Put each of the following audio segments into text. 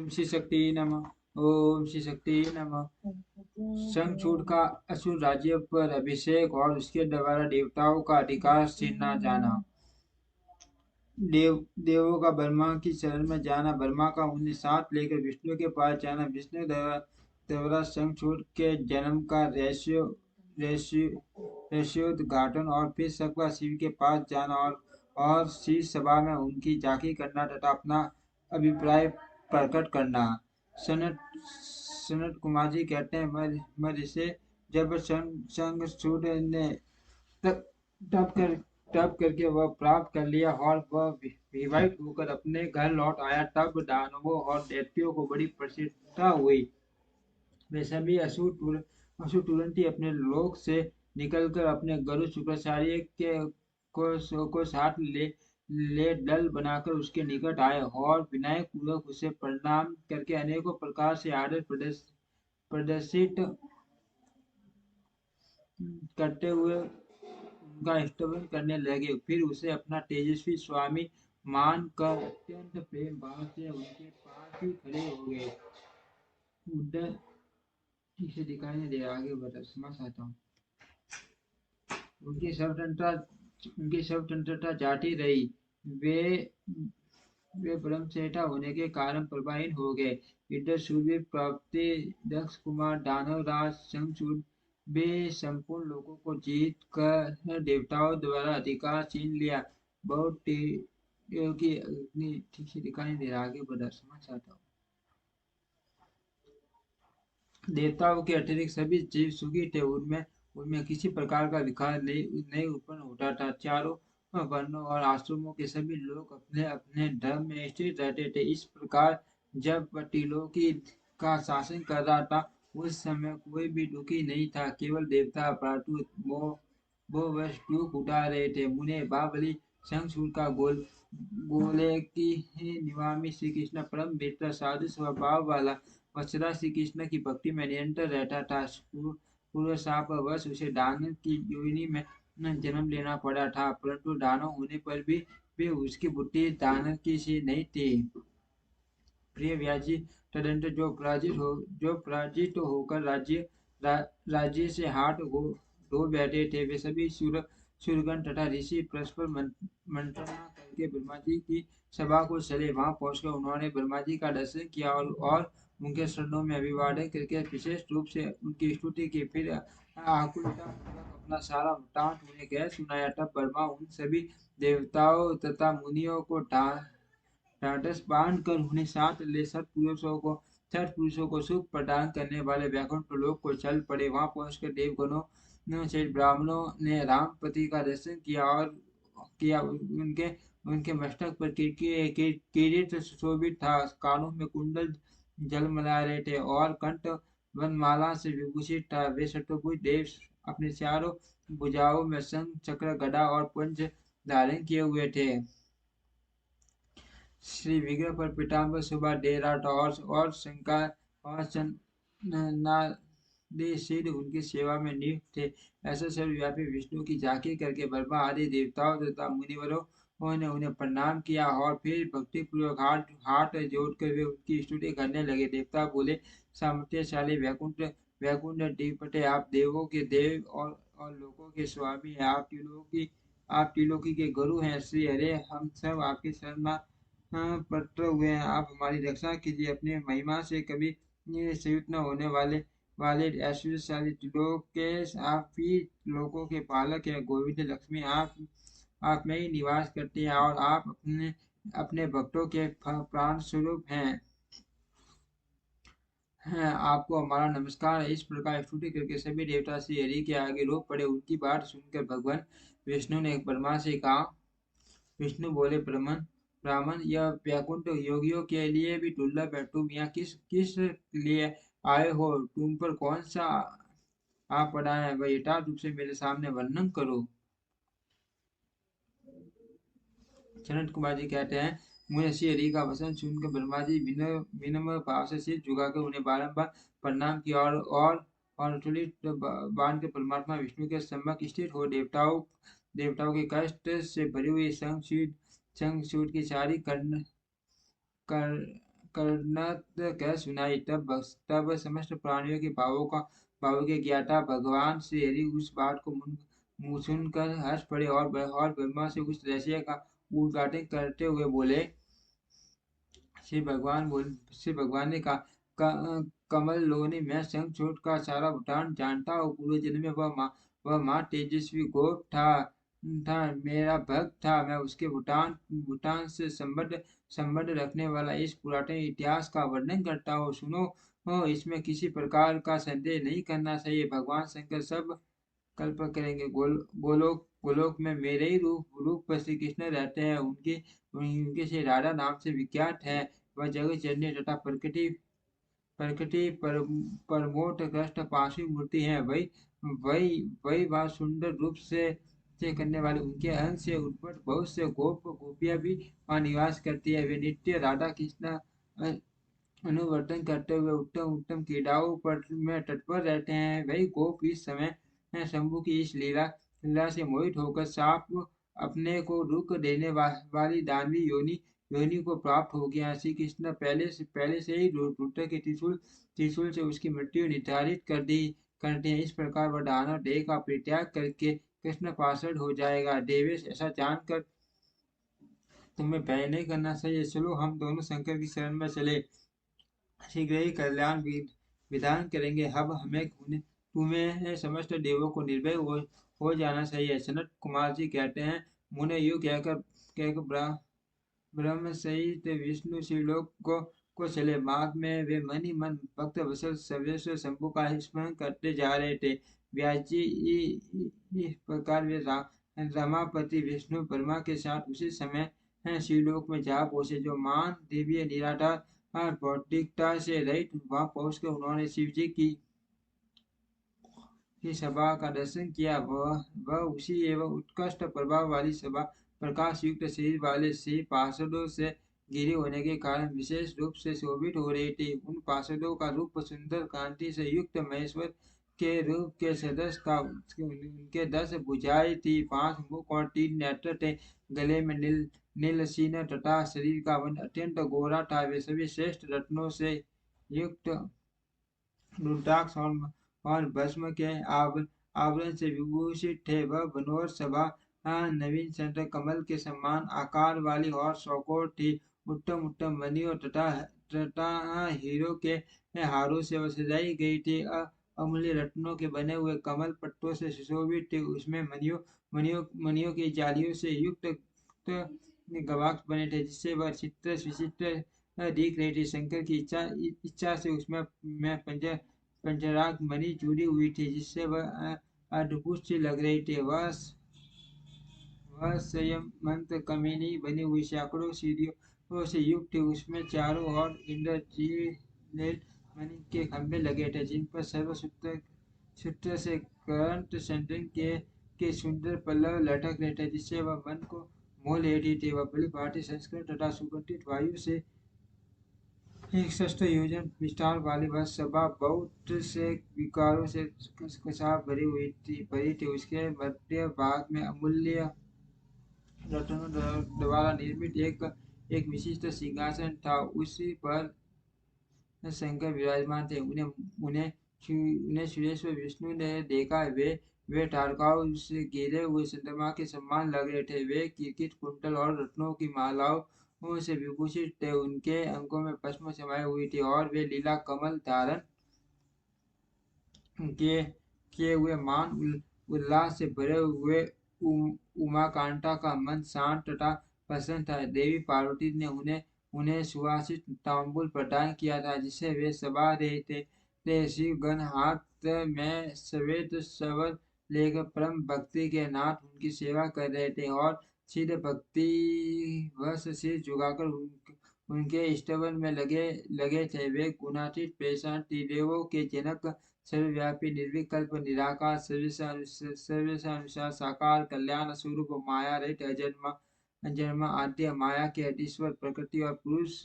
ओम श्री शक्ति नमः। ओम श्री शक्ति नमः। शंखचूड़ का असुर राज्य पर अभिषेक और उसके द्वारा देवताओं का अधिकार छीनना जाना। देवों का ब्रह्मा की शरण में जाना, ब्रह्मा का उन्हें साथ लेकर विष्णु के पास जाना, विष्णु द्वारा शंखचूड़ के जन्म का रहस्योद्घाटन और फिर सबका शिव के पास जाना और शीर्ष सभा में उनकी झांकी करना तथा अपना अभिप्राय प्रकट करना। सनत सनत कुमार जी कहते हैं, मैं ऋषि जब शंखचूड़ ने तप तप कर तप करके वह प्राप्त कर लिया और वह विवाहित होकर अपने घर लौट आया, तब दानवों और दैत्यों को बड़ी प्रसन्नता हुई। वे सभी असुर तुरंत ही अपने लोक से निकलकर अपने गरुड़ शुक्राचार्य के को साथ ले दल बनाकर उसके निकट आए और विनय पूर्वक उसे प्रणाम करके अनेकों प्रकार से आदर प्रदर्शित करते हुए उनका स्तवन करने लगे। फिर उसे अपना तेजस्वी स्वामी मान कर अत्यंत प्रेम भाव से उनके पास ही खड़े हो गए। उधर ठीक से दिखाई नहीं दे रहा, आगे बता समझ आता हूँ। उनकी स्वतंत्रता जाती रही। वे वे ब्रह्मचर्या होने के कारण प्रभाहीन हो गए। इधर सूर्य प्राप्ति दक्ष कुमार दानव राज शंखचूड़ वे संपूर्ण लोगों को जीत कर देवताओं द्वारा अधिकार छीन लिया। बहुत की अग्नि ठीक से दिखाई नहीं दे रहा, आगे बढ़ा समझ आता हूँ। देवताओं के अतिरिक्त सभी जीव सुखी थे, उनमें उनमें किसी प्रकार का विकार नहीं उत्पन्न होता था। चारों वर्णों और आश्रमों के सभी लोग अपने अपने धर्म में स्थित रहते थे। इस प्रकार जब त्रिलोकी का शासन कर रहा था, उस समय कोई भी दुखी नहीं था, केवल देवता प्राकृत वो वर्ष दुख उठा रहे थे। मुने बाबली शंखचूड़ का बोले कि हे निवामी श्री कृष्ण परम मित्र साधु स्वभाव वाला वत्सला श्री कृष्ण की भक्ति में निरंतर रहता था। पूर्व शापवश उसे दानव की योनि में जन्म लेना पड़ा था, परंतु दानव होने पर भी उसकी बुद्धि दानव की सी नहीं थी। प्रिय व्याजी तदंतर जो पराजित होकर राज्य से हाथ धो बैठे थे, वे सभी सुरगण तथा ऋषि परस्पर मंत्रणा करके ब्रह्मा जी की सभा को चले। वहां पहुंचकर उन्होंने ब्रह्मा जी का दर्शन किया और उनके शरणों में अभिवादन करके विशेष रूप से उनकी स्तुति की। फिर आकुलता अपना सारा वृत्तांत उन्हें कह सुनाया। तब ब्रह्मा उन सभी देवताओं तथा मुनियों को ढाढ़स बांध कर उन्हें साथ ले छठ पुरुषों को सुख प्रदान करने वाले वैकुंठ लोक को चल पड़े। वहां पहुंचकर देवगणों से ब्राह्मणों ने रामपति का दर्शन किया। उनके उनके मस्तक पर किरीट सुशोभित था, कानों में कुंडल झलमला रहे थे और कंठ वनमाला से विभूषित था। वे शतभुज देव अपने चारों भुजाओं में शंख चक्र गदा और पंच धारण किए हुए थे। श्री विग्रह पर पीताम्बर शोभा दे रहा था और शंकर और चंद्रनादि सिद्ध उनकी सेवा में नियुक्त थे। ऐसा सर्वव्यापी विष्णु की झांकी करके ब्रह्मा आदि देवताओं तथा मुनिवरों ने उन्हें प्रणाम किया और फिर भक्तिपूर्वक हाथ जोड़कर वे उनकी स्तुति करने लगे। देवता बोले, सामर्थ्यशाली वैकुंठ अधिपते, आप देवों के देव और लोगों के स्वामी हैं। आप त्रिलोकी के गुरु हैं। श्री हरे, हम सब आपके शरण पत्र हुए हैं। आप हमारी रक्षा कीजिए। अपनी महिमा से कभी संयुक्त न होने वाले ऐश्वर्यशाली त्रिलोक के आप ही लोगों के पालक हैं। गोविंद लक्ष्मी आप में ही निवास करते हैं और आप अपने भक्तों के प्राण स्वरूप हैं। आपको हमारा नमस्कार है। इस प्रकार स्तुति करके सभी देवता श्री हरि के आगे रो पड़े। उनकी बात सुनकर भगवान विष्णु ने ब्रह्मा से कहा। विष्णु बोले, ब्राह्मण, यह वैकुंठ योगियों के लिए भी दुर्लभ है। तुम यहाँ किस किस लिए आए हो? तुम पर कौन सा आ पड़ा है? वह यथार्थ रूप से मेरे सामने वर्णन करो। सनत कुमार जी कहते हैं, मुझे श्री हरि का वचन सुनकर ब्रह्मा जी विनम्र भाव से सिर झुकाकर उन्हें बारंबार प्रणाम किया और तुलित बांध के परमात्मा विष्णु के सम्मुख स्थित हो देवताओं के कष्ट से भरी हुई शंखचूड़ की सारी कर करनत कह सुनाई। तब समस्त प्राणियों के भावों के ज्ञाता भगवान श्री हरि उस बात को मुंह सुनकर हंस पड़े और ब्रह्मा से उस रहस्य का उद्घाटन करते हुए बोले। श्री भगवान ने कहा, कमल लोनी, मैं शंख चूट का सारा भूटान जानता हूँ। पूर्व जन्म में वह माँ तेजस्वी गोप था मेरा भक्त था। मैं उसके भूटान भूटान से संबंध रखने वाला इस पुरातन इतिहास का वर्णन करता हूँ। सुनो, इसमें किसी प्रकार का संदेह नहीं करना चाहिए। भगवान शंकर सब कल्प करेंगे। गोलोक में मेरे ही रूप श्री कृष्ण रहते हैं। उनके से राधा नाम से विख्यात है। वह जगत जननी तथा प्रकृति परमोट ग्रस्त पांचवी मूर्ति है। वही वही वही वह सुंदर रूप से करने वाले उनके अंग से उत्पन्न बहुत से गोपियां भी वहाँ निवास करती है। वे नित्य राधा कृष्ण अनुवर्तन करते हुए उत्तम उत्तम क्रीड़ाओं पर में तत्पर रहते हैं। वही गोप इस समय शंभु की इस लीला से मोहित होकर साप अपने को दुख देने वाली दानवी योनि को प्राप्त हो गया। श्री कृष्ण पहले से ही रुद्र के त्रिशूल से उसकी मृत्यु निर्धारित करते हैं। इस प्रकार वह दानव देह का परित्याग करके कृष्ण पार्षद हो जाएगा। देवेश, ऐसा जानकर तुम्हें भय नहीं करना चाहिए। चलो, हम दोनों शंकर की शरण में चले, शीघ्र ही कल्याण विधान करेंगे। अब तुम्हें समस्त देवों को निर्भय हो जाना चाहिए। सनत कुमार जी कहते हैं, मुने यूं कहकर ब्रह्म सहित विष्णु शिवलोक को चले। मार्ग में वे मन ही मन भक्त वत्सल सर्वेश्वर शंभु का स्मरण करते जा रहे थे। व्यास जी इस प्रकार वे रमापति विष्णु ब्रह्मा के साथ उसी समय शिवलोक में जा पहुंचे। जो मान दिव्य निराधार भौतिकता से रहित, वहां पहुंचकर उन्होंने शिव जी की सभा का दर्शन किया। वह उसी एवं उत्कृष्ट प्रभाव वाली सभा प्रकाश युक्त शरीर वाले श्री पार्षदों से घिरी होने के कारण विशेष रूप से शोभित हो रही थी। उन पार्षदों का रूप सुंदर कांति से युक्त महेश्वर के रूप के सदस्य था। उनके 10 भुजाएं थी, 5 मुख और 3 नेत्र थे। गले में नीलसीन तथा शरीर का वर्ण अत्यंत गोरा था। वे सभी श्रेष्ठ रत्नों से युक्त रुद्राक्ष और भस्म के आवरण से विभूषित थे। वह बनोर सभा नवीन संत कमल के समान आकार वाली और चौकोर थी। उत्तम उत्तम मणियों तथा हीरो के हारों से वह सजाई गई थी। अमूल्य रत्नों के बने हुए कमल पट्टों से सुशोभित थी। उसमें मणियों की जालियों से युक्त गवाक्ष बने थे, जिससे वह चित्र विचित्र दिख रही थी। शंकर की इच्छा से उसमें पंचराग मणि जुड़ी हुई थी, जिससे वह अद्भुत सी लग रही थी। वह संयमंत कमिनी बनी हुई सैकड़ों सीढ़ियों से युक्त थी। उसमें चारों ओर इंद्रजील मणि के खंभे लगे थे, जिन पर सर्व सूत्र से करंट संतन के सुंदर पल्लव लटक रहे थे, जिससे वह मन को मोह ले रही थी। वह बड़ी भांति संस्कृत तथा सुगंधित वायु से 61 योजन विस्तार वाली वह सभा बहुत से विकारों से भरी थी। उसके मध्य भाग में अमूल्य रत्नों द्वारा निर्मित एक विशिष्ट सिंहासन था। उसी पर शंकर विराजमान थे। उन्हें सुरेश्वर विष्णु ने देखा। वे तारकाओं से घिरे हुए चंद्रमा के समान लग रहे थे। वे किरकिट कुंडल और रत्नों की मालाओं से विभूषित थे। उनके अंगों में भस्म समाई हुई थी और वे लीला कमल धारण किए हुए मान उल्लास से भरे हुए उमाकांता का मन शांत तथा प्रसन्न था। देवी पार्वती ने उन्हें सुवासित तांबूल प्रदान किया था, जिसे वे सबा रहे थे। शिवगण हाथ में श्वेत सवर लेकर परम भक्ति के नाथ उनकी सेवा कर रहे थे और सिद्ध भक्ति वश सिर झुकाकर उनके स्तवन में लगे थे। वे गुणातीत पेशान त्रिदेवों के जनक, सर्वव्यापी निर्विकल्प निराकार, सर्वेशानुसार साकार, कल्याण स्वरूप, माया रहित, अजन्मा आद्य, माया के अधीश्वर, प्रकृति और पुरुष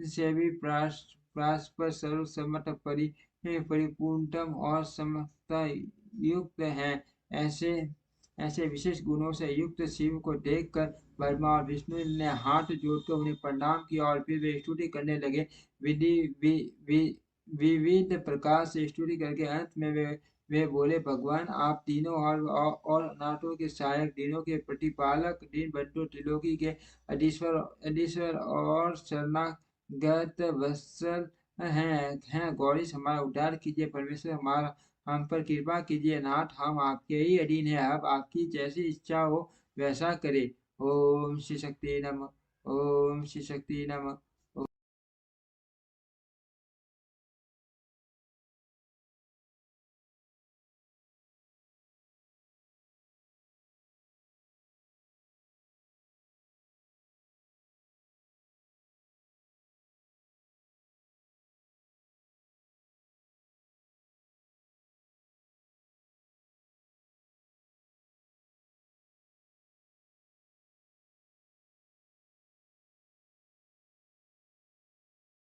से भी परस्पर सर्वसम्मत, परिपूर्णतम और समता युक्त है। ऐसे विशेष गुणों से युक्त शिव को देखकर ब्रह्मा और विष्णु ने हाथ जोड़कर उन्हें प्रणाम किया और फिर वे स्तुति करने लगे। विधि वि, वि, विविध प्रकार से स्तुति करके अंत में वे बोले, भगवान आप तीनों और अनाथों के सहायक, दीनों के प्रतिपालक, दीन बंधु त्रिलोकी के अधीश्वर अधीश्वर और शरणागत वत्सल हैं। गौरी हमारा उद्धार कीजिए, परमेश्वर हमारा हम पर कृपा कीजिए। नाथ हम आपके ही अधीन है, अब आपकी जैसी इच्छा हो वैसा करे। ओम श्री शक्ति नमः। ओम श्री शक्ति नमः।